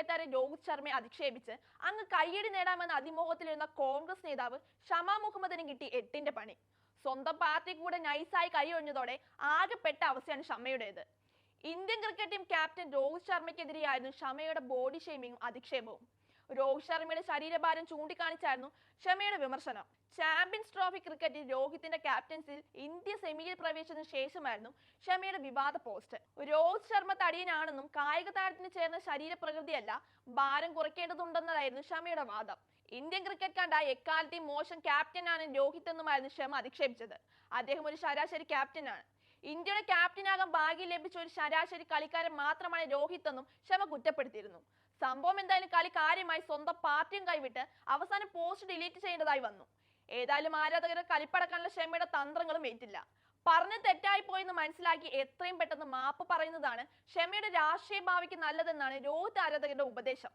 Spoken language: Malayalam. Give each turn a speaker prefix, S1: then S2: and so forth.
S1: ക്രിക്കറ്റ് താരം രോഹിത് ശർമ്മയെ അധിക്ഷേപിച്ച് അങ്ങ് കയ്യടി നേടാമെന്ന അതിമോഹത്തിലിരുന്ന കോൺഗ്രസ് നേതാവ് ഷമാ മുഹമ്മദിന് കിട്ടി എട്ടിന്റെ പണി. സ്വന്തം പാർട്ടി കൂടെ നൈസായി കൈയൊഴിഞ്ഞതോടെ ആകെപ്പെട്ട അവസ്ഥയാണ് ഷമയുടേത്. Indian cricket team captain Rohit ശർമ്മയ്ക്കെതിരെയായിരുന്നു ഷമയുടെ ബോഡി ഷെയ്മിങ്ങും അധിക്ഷേപവും. രോഹിത് ശർമ്മയുടെ ശരീരഭാരം ചൂണ്ടിക്കാണിച്ചായിരുന്നു ഷമയുടെ വിമർശനം. ചാമ്പ്യൻസ് ട്രോഫി ക്രിക്കറ്റിൽ രോഹിത്തിന്റെ ക്യാപ്റ്റൻസിൽ ഇന്ത്യ സെമിയിൽ പ്രവേശിച്ചതിനു ശേഷമായിരുന്നു ഷമയുടെ വിവാദ പോസ്റ്റ്. രോഹിത് ശർമ്മ തടിയനാണെന്നും കായിക താരത്തിന് ചേർന്ന ശരീരപ്രകൃതിയല്ല, ഭാരം കുറയ്ക്കേണ്ടതുണ്ടെന്നതായിരുന്നു ഷമയുടെ വാദം. ഇന്ത്യൻ ക്രിക്കറ്റ് കണ്ട എക്കാലത്തെയും മോശം ക്യാപ്റ്റനാണ് രോഹിത് എന്നുമായിരുന്നു ഷമ അധിക്ഷേപിച്ചത്. അദ്ദേഹം ഒരു ശരാശരി ക്യാപ്റ്റനാണ്. ഇന്ത്യയുടെ ക്യാപ്റ്റനാകാൻ ഭാഗ്യം ലഭിച്ച ഒരു ശരാശരി കളിക്കാരൻ മാത്രമാണ് രോഹിത് എന്നും ഷമ കുറ്റപ്പെടുത്തിയിരുന്നു. സംഭവം എന്തായാലും കളി കാര്യമായി സ്വന്തം പാർട്ടിയും കൈവിട്ട് അവസാനം പോസ്റ്റ് ഡിലീറ്റ് ചെയ്യേണ്ടതായി വന്നു. ഏതായാലും ആരാധകരെ കളിപ്പടക്കാനുള്ള ഷമയുടെ തന്ത്രങ്ങളും ഏറ്റില്ല. പറഞ്ഞ തെറ്റായി പോയെന്ന് മനസ്സിലാക്കി എത്രയും പെട്ടെന്ന് മാപ്പ് പറയുന്നതാണ് ഷമയുടെ രാഷ്ട്രീയ ഭാവിക്ക് നല്ലതെന്നാണ് രോഹിത് ആരാധകരുടെ ഉപദേശം.